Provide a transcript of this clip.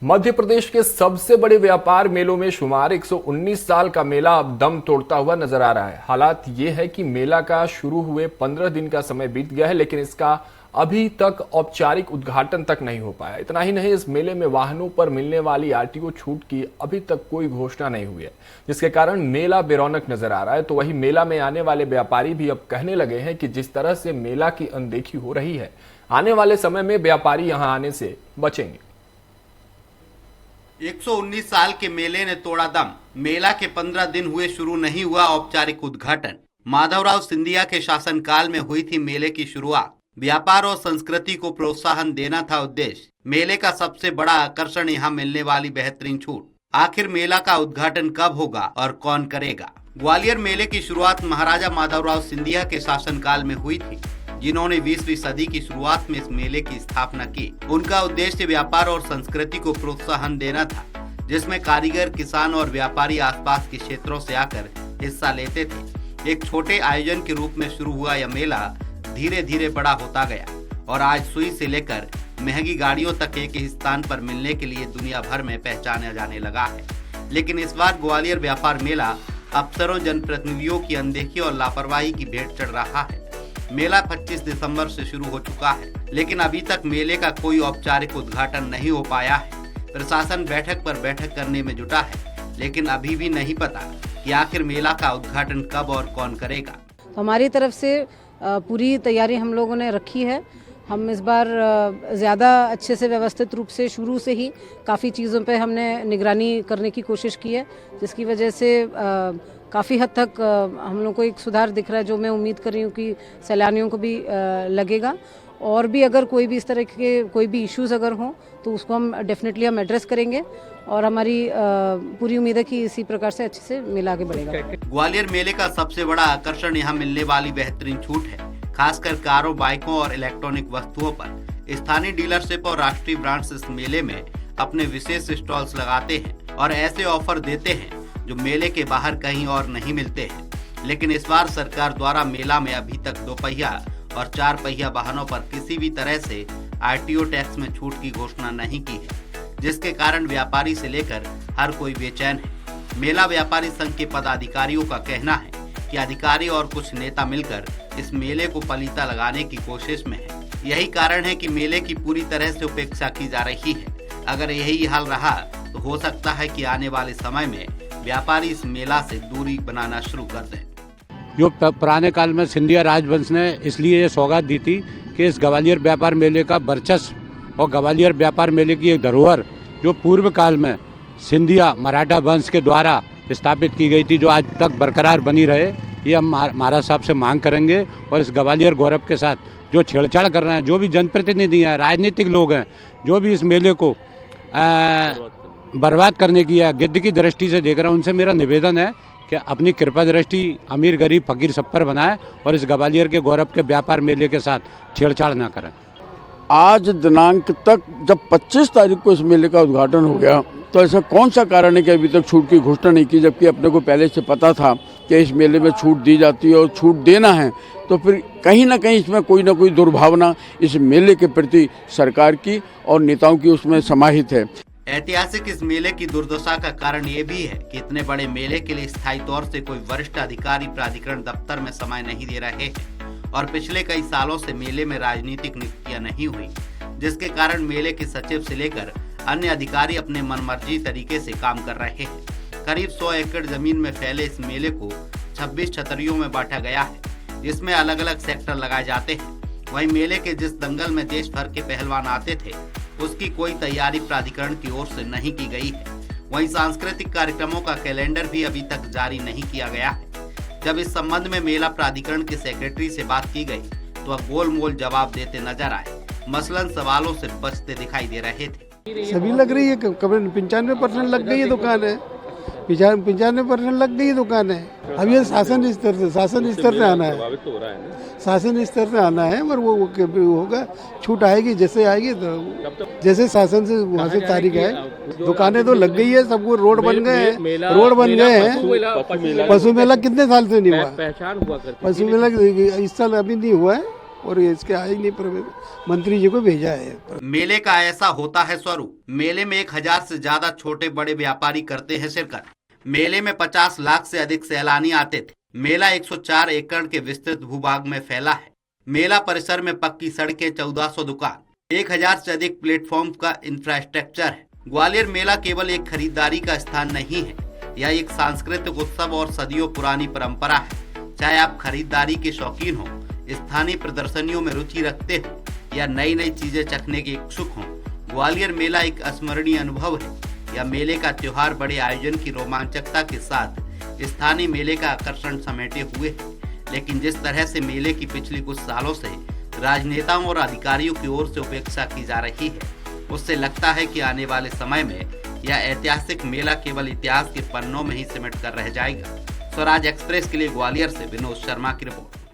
मध्य प्रदेश के सबसे बड़े व्यापार मेलों में शुमार 119 साल का मेला अब दम तोड़ता हुआ नजर आ रहा है। हालात ये है कि मेला का शुरू हुए 15 दिन का समय बीत गया है, लेकिन इसका अभी तक औपचारिक उद्घाटन तक नहीं हो पाया। इतना ही नहीं, इस मेले में वाहनों पर मिलने वाली आरटीओ छूट की अभी तक कोई घोषणा नहीं हुई है, जिसके कारण मेला बेरौनक नजर आ रहा है। तो वही मेला में आने वाले व्यापारी भी अब कहने लगे हैं कि जिस तरह से मेला की अनदेखी हो रही है, आने वाले समय में व्यापारी यहाँ आने से बचेंगे। 119 साल के मेले ने तोड़ा दम। मेला के 15 दिन हुए, शुरू नहीं हुआ औपचारिक उद्घाटन। माधवराव सिंधिया के शासनकाल में हुई थी मेले की शुरुआत। व्यापार और संस्कृति को प्रोत्साहन देना था उद्देश्य। मेले का सबसे बड़ा आकर्षण यहाँ मिलने वाली बेहतरीन छूट। आखिर मेला का उद्घाटन कब होगा और कौन करेगा? ग्वालियर मेले की शुरुआत महाराजा माधवराव सिंधिया के शासनकाल में हुई थी, जिन्होंने 20वीं सदी की शुरुआत में इस मेले की स्थापना की। उनका उद्देश्य व्यापार और संस्कृति को प्रोत्साहन देना था, जिसमें कारीगर, किसान और व्यापारी आसपास के क्षेत्रों से आकर हिस्सा लेते थे। एक छोटे आयोजन के रूप में शुरू हुआ यह मेला धीरे धीरे बड़ा होता गया और आज सुई से लेकर महंगी गाड़ियों तक एक ही स्थान पर मिलने के लिए दुनिया भर में पहचाना जाने लगा है। लेकिन इस बार ग्वालियर व्यापार मेला अफसरों, जनप्रतिनिधियों की अनदेखी और लापरवाही की भेंट चढ़ रहा है। मेला 25 दिसंबर से शुरू हो चुका है, लेकिन अभी तक मेले का कोई औपचारिक उद्घाटन नहीं हो पाया है। प्रशासन बैठक पर बैठक करने में जुटा है, लेकिन अभी भी नहीं पता कि आखिर मेला का उद्घाटन कब और कौन करेगा। हमारी तरफ से पूरी तैयारी हम लोगों ने रखी है। हम इस बार ज़्यादा अच्छे से व्यवस्थित रूप से शुरू से ही काफ़ी चीज़ों पे हमने निगरानी करने की कोशिश की है, जिसकी वजह से काफ़ी हद तक हम लोग को एक सुधार दिख रहा है, जो मैं उम्मीद कर रही हूँ कि सैलानियों को भी लगेगा। और भी अगर कोई भी इस तरह के कोई भी इश्यूज़ अगर हों तो उसको हम डेफिनेटली एड्रेस करेंगे और हमारी पूरी उम्मीद है कि इसी प्रकार से अच्छे से मेला आगे बढ़ेगा। ग्वालियर मेले का सबसे बड़ा आकर्षण यहाँ मिलने वाली बेहतरीन छूट है, खासकर कारों, बाइकों और इलेक्ट्रॉनिक वस्तुओं पर। स्थानीय डीलरशिप और राष्ट्रीय ब्रांड्स इस मेले में अपने विशेष स्टॉल्स लगाते हैं और ऐसे ऑफर देते हैं जो मेले के बाहर कहीं और नहीं मिलते हैं। लेकिन इस बार सरकार द्वारा मेला में अभी तक 2 पहिया और 4 पहिया वाहनों पर किसी भी तरह से आरटीओ टैक्स में छूट की घोषणा नहीं की है, जिसके कारण व्यापारी से लेकर हर कोई बेचैन है। मेला व्यापारी संघ के पदाधिकारियों का कहना है कि अधिकारी और कुछ नेता मिलकर इस मेले को पलीता लगाने की कोशिश में है। यही कारण है कि मेले की पूरी तरह से उपेक्षा की जा रही है। अगर यही हाल रहा तो हो सकता है कि आने वाले समय में व्यापारी इस मेला से दूरी बनाना शुरू कर दें। जो पुराने काल में सिंधिया राजवंश ने इसलिए ये सौगात दी थी कि इस ग्वालियर व्यापार मेले का वर्चस्व और ग्वालियर व्यापार मेले की एक धरोहर जो पूर्व काल में सिंधिया मराठा वंश के द्वारा स्थापित की गई थी, जो आज तक बरकरार बनी रहे, ये हम महाराज साहब से मांग करेंगे। और इस ग्वालियर गौरव के साथ जो छेड़छाड़ कर रहे हैं, जो भी जनप्रतिनिधि हैं, राजनीतिक लोग हैं, जो भी इस मेले को बर्बाद करने की या गिद्ध की दृष्टि से देख रहे हैं, उनसे मेरा निवेदन है कि अपनी कृपा दृष्टि अमीर गरीब फकीर सब पर बनाए और इस ग्वालियर के गौरव के व्यापार मेले के साथ छेड़छाड़ ना करें। आज दिनांक तक जब 25 तारीख को इस मेले का उद्घाटन हो गया, तो ऐसा कौन सा कारण है कि अभी तक छूट की घोषणा नहीं की, जबकि अपने को पहले से पता था कि इस मेले में छूट दी जाती है और छूट देना है। तो फिर कहीं ना कहीं इसमें कोई ना कोई दुर्भावना इस मेले के प्रति सरकार की और नेताओं की उसमें समाहित है। ऐतिहासिक इस मेले की दुर्दशा का कारण ये भी है कि इतने बड़े मेले के लिए स्थायी तौर से कोई वरिष्ठ अधिकारी प्राधिकरण दफ्तर में समय नहीं दे रहे हैं और पिछले कई सालों से मेले में राजनीतिक नियुक्तियां नहीं हुई, जिसके कारण मेले के सचिव से लेकर अन्य अधिकारी अपने मनमर्जी तरीके से काम कर रहे हैं। करीब 100 एकड़ जमीन में फैले इस मेले को 26 छतरियों में बांटा गया है, जिसमें अलग अलग सेक्टर लगाए जाते हैं। वहीं मेले के जिस दंगल में देश भर के पहलवान आते थे, उसकी कोई तैयारी प्राधिकरण की ओर से नहीं की गई है। वहीं सांस्कृतिक कार्यक्रमों का कैलेंडर भी अभी तक जारी नहीं किया गया है। जब इस संबंध में मेला प्राधिकरण के सेक्रेटरी से बात की गई तो वह गोलमोल जवाब देते नजर आए। मसलन सवालों से बचते दिखाई दे रहे थे। सभी लग रही है, 95% लग गई है दुकान है, 95% लग गई दुकान है। अब ये शासन स्तर से आना है, शासन स्तर से आना है। और वो होगा, छूट आएगी, जैसे आएगी तो जैसे शासन से वहाँ से तारीख है। दुकानें तो लग गई है, सबको रोड बन गए हैं, पशु मेला कितने साल से नहीं हुआ? पशु मेला इस साल अभी नहीं हुआ है और इसके आए ही नहीं, पर मंत्री जी को भेजा है। मेले का ऐसा होता है स्वरूप। मेले में 1000 से ज्यादा छोटे बड़े व्यापारी करते हैं शिरकत। मेले में 50 लाख से अधिक सैलानी आते थे। मेला 104 एकड़ के विस्तृत भूभाग में फैला है। मेला परिसर में पक्की सड़कें, 1400 दुकान, 1000 से अधिक प्लेटफॉर्म का इंफ्रास्ट्रक्चर है। ग्वालियर मेला केवल एक खरीदारी का स्थान नहीं है, यह एक सांस्कृतिक उत्सव और सदियों पुरानी परंपरा है। चाहे आप खरीदारी के शौकीन हो, स्थानीय प्रदर्शनियों में रुचि रखते हो या नई नई चीजें चखने के इच्छुक हो, ग्वालियर मेला एक अस्मरणीय अनुभव है। यह मेले का त्योहार बड़े आयोजन की रोमांचकता के साथ स्थानीय मेले का आकर्षण समेटे हुए है। लेकिन जिस तरह से मेले की पिछली कुछ सालों से राजनेताओं और अधिकारियों की ओर से उपेक्षा की जा रही है, उससे लगता है कि आने वाले समय में यह ऐतिहासिक मेला केवल इतिहास के पन्नों में ही सिमट कर रह जाएगा। स्वराज एक्सप्रेस के लिए ग्वालियर से विनोद शर्मा की रिपोर्ट।